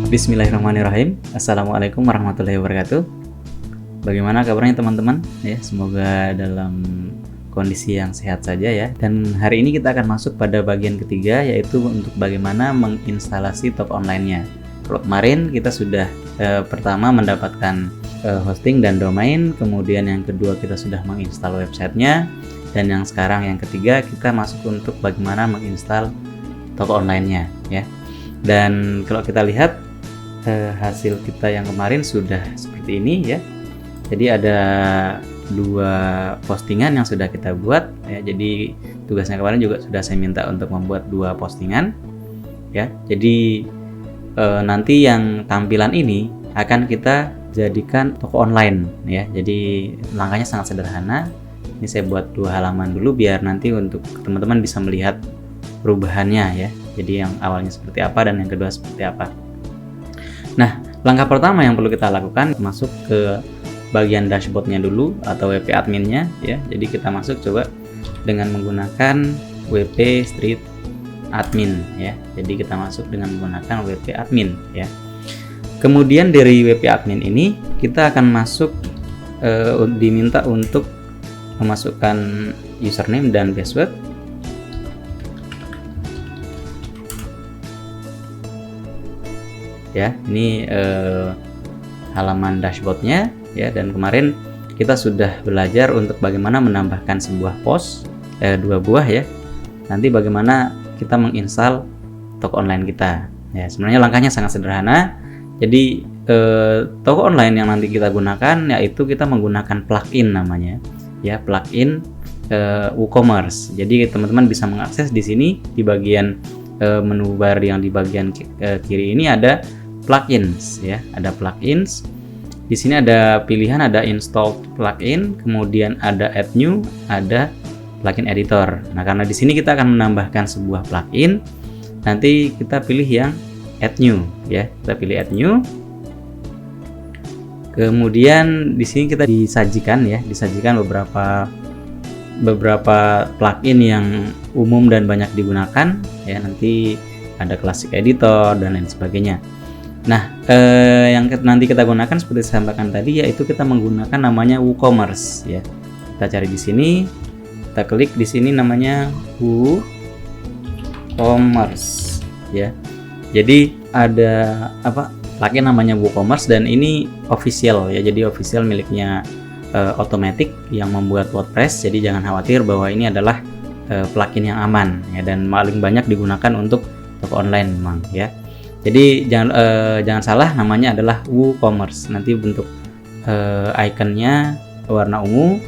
Bismillahirrahmanirrahim. Assalamualaikum warahmatullahi wabarakatuh. Bagaimana kabarnya teman-teman? Ya, semoga dalam kondisi yang sehat saja ya. Dan hari ini kita akan masuk pada bagian ketiga, yaitu untuk bagaimana menginstalasi toko online-nya. Kalau kemarin kita sudah pertama mendapatkan hosting dan domain, kemudian yang kedua kita sudah menginstal websitenya, dan yang sekarang yang ketiga kita masuk untuk bagaimana menginstal toko online-nya ya. Dan kalau kita lihat hasil kita yang kemarin sudah seperti ini ya. Jadi ada 2 postingan yang sudah kita buat ya. Jadi tugasnya kemarin juga sudah saya minta untuk membuat 2 postingan ya. Jadi nanti yang tampilan ini akan kita jadikan toko online ya. Jadi langkahnya sangat sederhana. Ini saya buat 2 halaman dulu biar nanti untuk teman-teman bisa melihat perubahannya ya. Jadi yang awalnya seperti apa dan yang kedua seperti apa. Nah, langkah pertama yang perlu kita lakukan masuk ke bagian dashboardnya dulu atau WP adminnya ya. Jadi kita masuk coba dengan menggunakan WP Street Admin ya. Jadi kita masuk dengan menggunakan WP admin ya. Kemudian dari WP admin ini kita akan masuk diminta untuk memasukkan username dan password. Ya, ini halaman dashboardnya ya. Dan kemarin kita sudah belajar untuk bagaimana menambahkan sebuah post 2 buah ya. Nanti bagaimana kita menginstal toko online kita ya. Sebenarnya langkahnya sangat sederhana. Jadi toko online yang nanti kita gunakan yaitu kita menggunakan plugin namanya ya, plugin WooCommerce. Jadi teman-teman bisa mengakses di sini di bagian menu bar yang di bagian kiri ini ada plugins ya, ada plugins. Di sini ada pilihan, ada install plugin, kemudian ada add new, ada plugin editor. Nah, karena di sini kita akan menambahkan sebuah plugin, nanti kita pilih yang add new ya. Kita pilih add new. Kemudian di sini kita disajikan beberapa plugin yang umum dan banyak digunakan ya. Nanti ada classic editor dan lain sebagainya. Nah, yang nanti kita gunakan seperti saya sampaikan tadi yaitu kita menggunakan namanya WooCommerce ya. Kita cari di sini, kita klik di sini namanya WooCommerce ya. Jadi ada plugin namanya WooCommerce dan ini official ya. Jadi official miliknya Automatic yang membuat WordPress. Jadi jangan khawatir bahwa ini adalah plugin yang aman ya, dan paling banyak digunakan untuk toko online memang ya. Jadi jangan salah, namanya adalah WooCommerce. Nanti bentuk ikonnya warna ungu,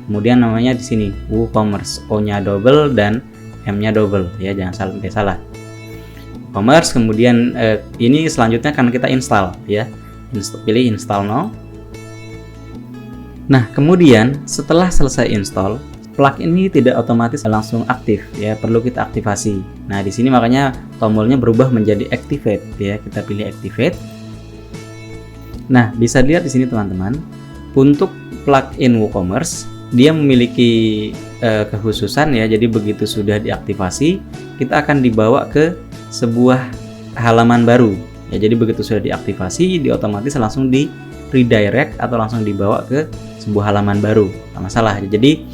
kemudian namanya di sini WooCommerce, O-nya double dan M-nya double ya, jangan sampai salah. WooCommerce. Kemudian ini selanjutnya akan kita install ya. Pilih install now. Nah, kemudian setelah selesai install, plugin ini tidak otomatis langsung aktif ya, perlu kita aktifasi. Nah, di sini makanya tombolnya berubah menjadi activate ya. Kita pilih activate. Nah, bisa dilihat di sini teman-teman, untuk plugin WooCommerce dia memiliki kekhususan ya. Jadi begitu sudah diaktifasi, kita akan dibawa ke sebuah halaman baru ya. Jadi begitu sudah diaktifasi, dia otomatis langsung di redirect atau langsung dibawa ke sebuah halaman baru. Tidak masalah. Jadi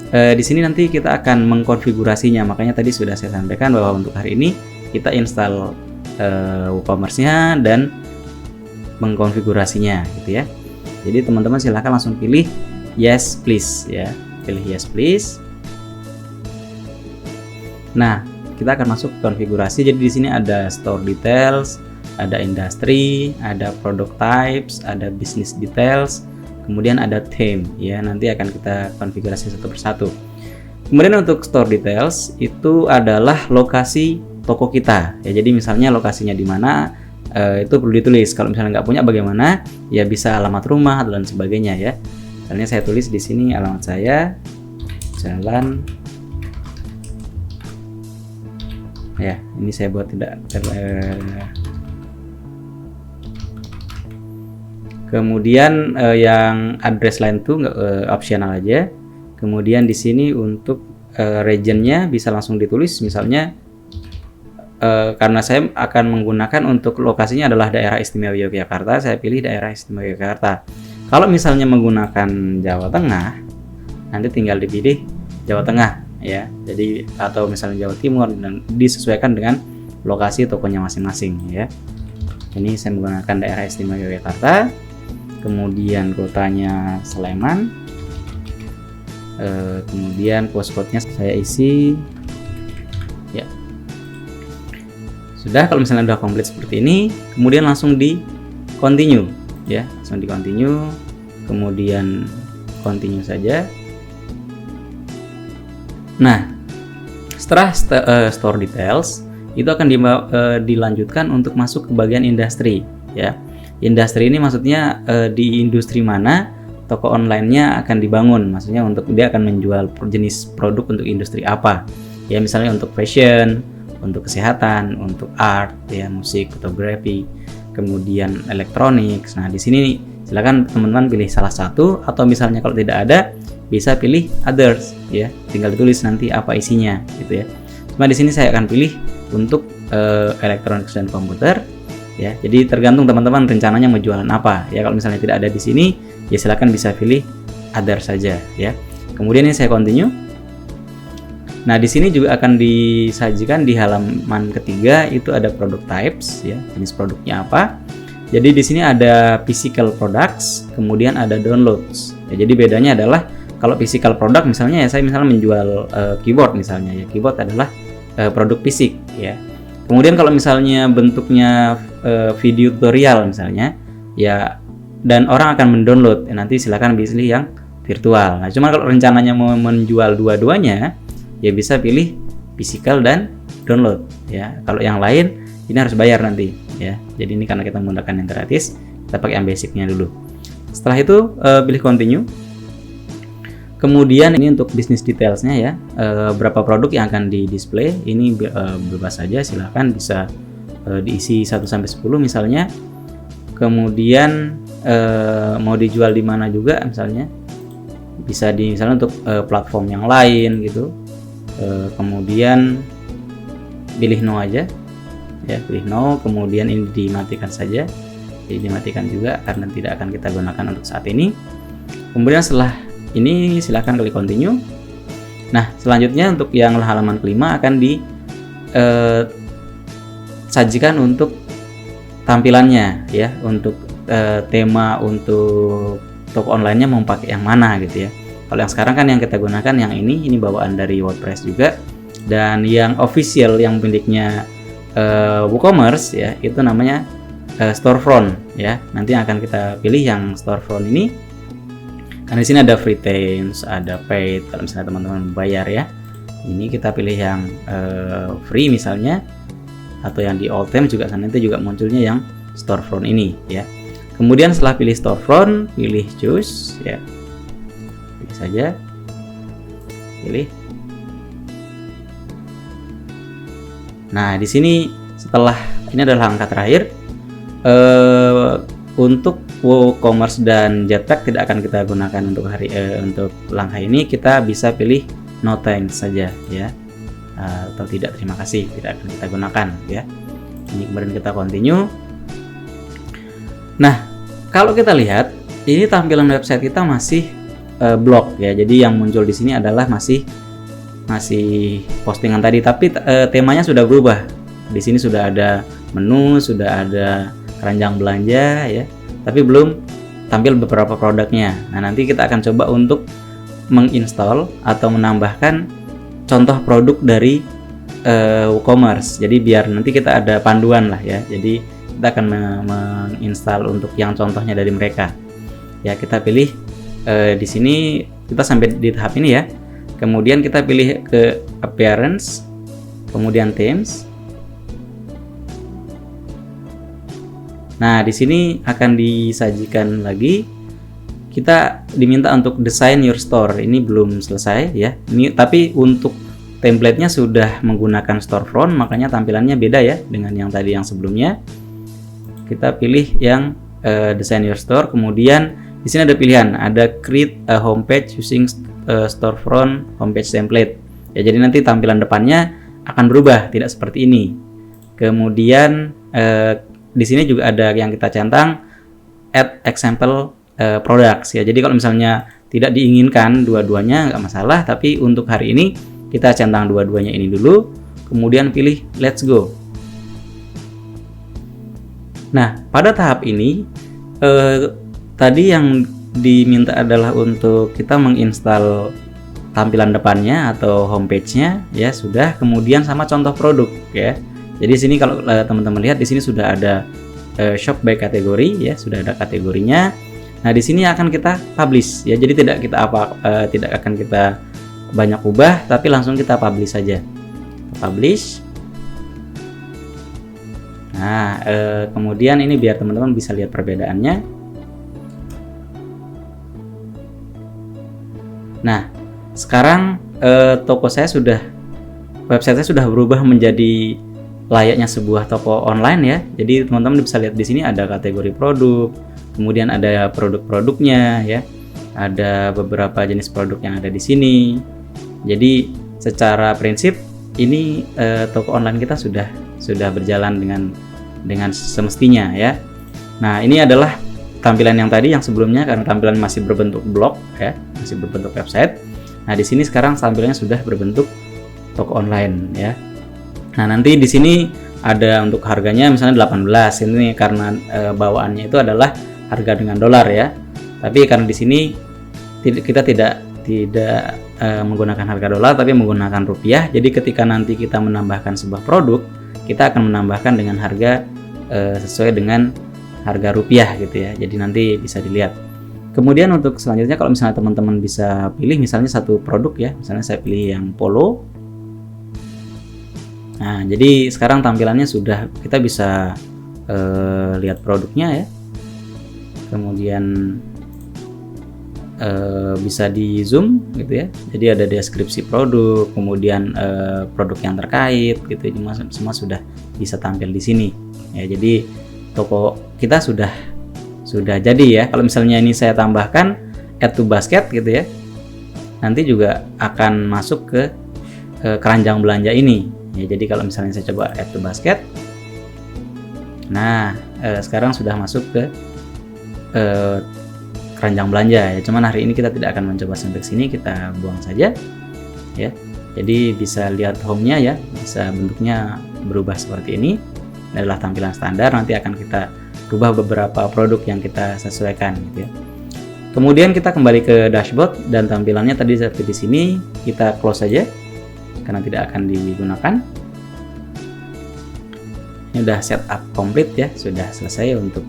di sini nanti kita akan mengkonfigurasinya. Makanya tadi sudah saya sampaikan bahwa untuk hari ini kita install WooCommerce-nya dan mengkonfigurasinya gitu ya. Jadi teman-teman silahkan langsung pilih yes please ya. Pilih yes please. Nah, kita akan masuk ke konfigurasi. Jadi di sini ada store details, ada industry, ada product types, ada business details, kemudian ada theme ya. Nanti akan kita konfigurasi satu persatu. Kemudian untuk store details itu adalah lokasi toko kita ya. Jadi misalnya lokasinya di mana itu perlu ditulis. Kalau misalnya nggak punya bagaimana ya, bisa alamat rumah dan sebagainya ya. Misalnya saya tulis di sini alamat saya Jalan ya. Ini saya buat tidak kemudian yang address lain tuh optional aja. Kemudian di sini untuk regionnya bisa langsung ditulis, misalnya karena saya akan menggunakan untuk lokasinya adalah daerah istimewa Yogyakarta, saya pilih daerah istimewa Yogyakarta. Kalau misalnya menggunakan Jawa Tengah, nanti tinggal dipilih Jawa Tengah ya. Jadi atau misalnya Jawa Timur, dan disesuaikan dengan lokasi tokonya masing-masing ya. Ini saya menggunakan daerah istimewa Yogyakarta, kemudian kotanya Sleman, kemudian postcode-nya saya isi ya. Sudah, kalau misalnya udah komplit seperti ini, kemudian langsung di continue ya, langsung di continue, kemudian continue saja. Nah, setelah store details itu akan dilanjutkan untuk masuk ke bagian industri ya. Industri ini maksudnya di industri mana toko online-nya akan dibangun, maksudnya untuk dia akan menjual jenis produk untuk industri apa ya, misalnya untuk fashion, untuk kesehatan, untuk art ya, musik, fotografi, kemudian elektronik. Nah, di sini silakan teman-teman pilih salah satu, atau misalnya kalau tidak ada bisa pilih others ya, tinggal ditulis nanti apa isinya gitu ya. Cuma di sini saya akan pilih untuk elektronik dan komputer ya. Jadi tergantung teman-teman rencananya mau jualan apa ya. Kalau misalnya tidak ada di sini, ya silakan bisa pilih other saja ya. Kemudian ini saya continue. Nah, di sini juga akan disajikan di halaman ketiga itu ada product types ya, jenis produknya apa. Jadi di sini ada physical products, kemudian ada downloads. Ya, jadi bedanya adalah kalau physical product misalnya ya, saya misalnya menjual keyboard misalnya ya, keyboard adalah produk fisik ya. Kemudian kalau misalnya bentuknya video tutorial misalnya ya, dan orang akan mendownload ya, nanti silakan pilih yang virtual. Nah, cuma kalau rencananya mau menjual dua-duanya ya bisa pilih physical dan download ya. Kalau yang lain ini harus bayar nanti ya. Jadi ini karena kita menggunakan yang gratis, kita pakai yang basicnya dulu. Setelah itu pilih continue. Kemudian ini untuk bisnis detailsnya ya, berapa produk yang akan di display ini bebas saja, silahkan bisa diisi 1-10 misalnya. Kemudian mau dijual di mana juga misalnya, bisa di misalnya untuk platform yang lain gitu. Kemudian pilih no aja ya, pilih no, kemudian ini dimatikan saja, jadi dimatikan juga karena tidak akan kita gunakan untuk saat ini. Kemudian setelah ini silahkan klik continue. Nah, selanjutnya untuk yang halaman kelima akan disajikan untuk tampilannya ya, untuk tema untuk toko online-nya mau pakai yang mana gitu ya. Kalau yang sekarang kan yang kita gunakan yang ini bawaan dari WordPress juga, dan yang official yang miliknya WooCommerce ya, itu namanya storefront ya. Nanti akan kita pilih yang storefront ini. Karena di sini ada free themes, ada paid. Kalau misalnya teman-teman bayar ya, ini kita pilih yang free misalnya, atau yang di all theme juga, nanti juga munculnya yang storefront ini ya. Kemudian setelah pilih storefront, pilih choose ya, pilih saja, pilih. Nah, di sini setelah ini adalah langkah terakhir. Untuk WooCommerce dan Jetpack tidak akan kita gunakan untuk untuk langkah ini. Kita bisa pilih no thanks saja ya, atau tidak terima kasih, tidak akan kita gunakan ya. Ini kemudian kita continue. Nah, kalau kita lihat ini tampilan website kita masih blog ya. Jadi yang muncul di sini adalah masih postingan tadi, tapi temanya sudah berubah. Di sini sudah ada menu, sudah ada keranjang belanja ya, tapi belum tampil beberapa produknya. Nah, nanti kita akan coba untuk menginstall atau menambahkan contoh produk dari WooCommerce. Jadi biar nanti kita ada panduan lah ya. Jadi kita akan menginstal untuk yang contohnya dari mereka. Ya, kita pilih di sini kita sampai di tahap ini ya. Kemudian kita pilih ke appearance, kemudian themes. Nah, di sini akan disajikan lagi. Kita diminta untuk design your store. Ini belum selesai ya. Ini tapi untuk template-nya sudah menggunakan storefront, makanya tampilannya beda ya dengan yang tadi yang sebelumnya. Kita pilih yang design your store. Kemudian di sini ada pilihan, ada create a homepage using storefront homepage template. Ya, jadi nanti tampilan depannya akan berubah, tidak seperti ini. Kemudian di sini juga ada yang kita centang add example products ya. Jadi kalau misalnya tidak diinginkan dua-duanya nggak masalah, tapi untuk hari ini kita centang dua-duanya ini dulu, kemudian pilih let's go. Nah, pada tahap ini tadi yang diminta adalah untuk kita menginstal tampilan depannya atau homepage-nya ya sudah, kemudian sama contoh produk ya. Jadi sini kalau teman-teman lihat di sini sudah ada shop by kategori ya, sudah ada kategorinya. Nah, di sini akan kita publish ya. Jadi tidak akan kita banyak ubah, tapi langsung kita publish saja. Publish. Nah, kemudian ini biar teman-teman bisa lihat perbedaannya. Nah, sekarang website saya sudah berubah menjadi layaknya sebuah toko online ya. Jadi teman-teman bisa lihat di sini ada kategori produk, kemudian ada produk-produknya ya. Ada beberapa jenis produk yang ada di sini. Jadi secara prinsip ini toko online kita sudah berjalan dengan semestinya ya. Nah, ini adalah tampilan yang tadi yang sebelumnya karena tampilan masih berbentuk blog ya, masih berbentuk website. Nah, di sini sekarang tampilannya sudah berbentuk toko online ya. Nah, nanti di sini ada untuk harganya misalnya 18. Ini karena bawaannya itu adalah harga dengan dolar ya. Tapi karena di sini kita tidak menggunakan harga dolar tapi menggunakan rupiah. Jadi ketika nanti kita menambahkan sebuah produk, kita akan menambahkan dengan harga sesuai dengan harga rupiah gitu ya. Jadi nanti bisa dilihat. Kemudian untuk selanjutnya kalau misalnya teman-teman bisa pilih misalnya satu produk ya. Misalnya saya pilih yang polo. Nah, jadi sekarang tampilannya sudah kita bisa lihat produknya ya. Kemudian bisa di zoom gitu ya. Jadi ada deskripsi produk, kemudian produk yang terkait gitu. Semua sudah bisa tampil di sini. Ya, jadi toko kita sudah jadi ya. Kalau misalnya ini saya tambahkan add to basket gitu ya. Nanti juga akan masuk ke keranjang belanja ini. Ya, jadi kalau misalnya saya coba add to basket. Nah, sekarang sudah masuk ke keranjang belanja ya. Cuman hari ini kita tidak akan mencoba sampai sini, kita buang saja ya. Jadi bisa lihat home-nya ya, bisa bentuknya berubah seperti ini. Ini adalah tampilan standar, nanti akan kita rubah beberapa produk yang kita sesuaikan gitu ya. Kemudian kita kembali ke dashboard dan tampilannya tadi seperti di sini, kita close saja karena tidak akan digunakan. Ini udah setup komplit ya, sudah selesai untuk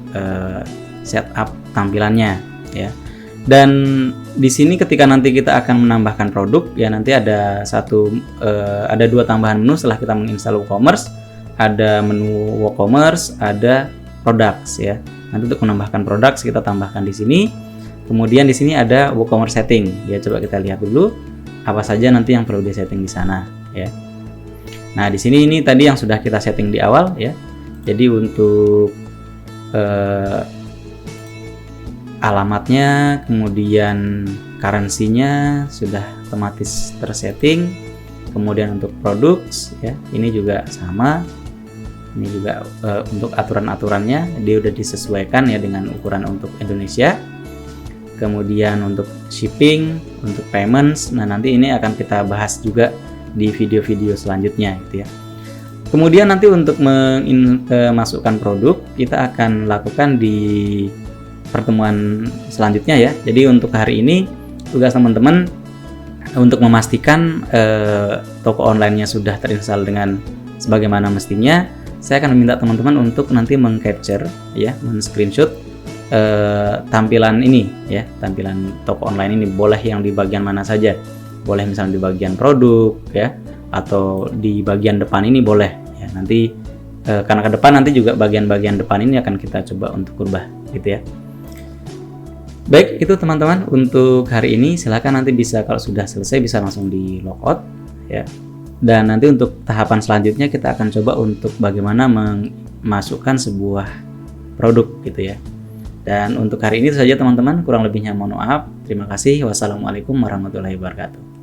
setup tampilannya ya. Dan di sini ketika nanti kita akan menambahkan produk ya, nanti ada dua tambahan menu setelah kita menginstal WooCommerce. Ada menu WooCommerce, ada products ya. Nanti untuk menambahkan products kita tambahkan di sini. Kemudian di sini ada WooCommerce setting ya. Coba kita lihat dulu apa saja nanti yang perlu di setting di sana ya. Nah, di sini ini tadi yang sudah kita setting di awal ya. Jadi untuk alamatnya, kemudian currency-nya sudah otomatis tersetting. Kemudian untuk products ya, ini juga sama. Ini juga untuk aturan-aturannya dia udah disesuaikan ya dengan ukuran untuk Indonesia. Kemudian untuk shipping, untuk payments, nah nanti ini akan kita bahas juga di video-video selanjutnya gitu ya. Kemudian nanti untuk memasukkan produk kita akan lakukan di pertemuan selanjutnya ya. Jadi untuk hari ini tugas teman-teman untuk memastikan toko online-nya sudah terinstall dengan sebagaimana mestinya. Saya akan meminta teman-teman untuk nanti meng-capture ya, men-screenshot tampilan ini ya, tampilan toko online ini. Boleh yang di bagian mana saja, boleh misalnya di bagian produk ya, atau di bagian depan ini boleh ya. Nanti karena ke depan nanti juga bagian-bagian depan ini akan kita coba untuk ubah gitu ya. Baik, itu teman-teman untuk hari ini. Silakan nanti bisa kalau sudah selesai bisa langsung di logout ya. Dan nanti untuk tahapan selanjutnya kita akan coba untuk bagaimana memasukkan sebuah produk gitu ya. Dan untuk hari ini itu saja teman-teman, kurang lebihnya mohon maaf. Terima kasih. Wassalamualaikum warahmatullahi wabarakatuh.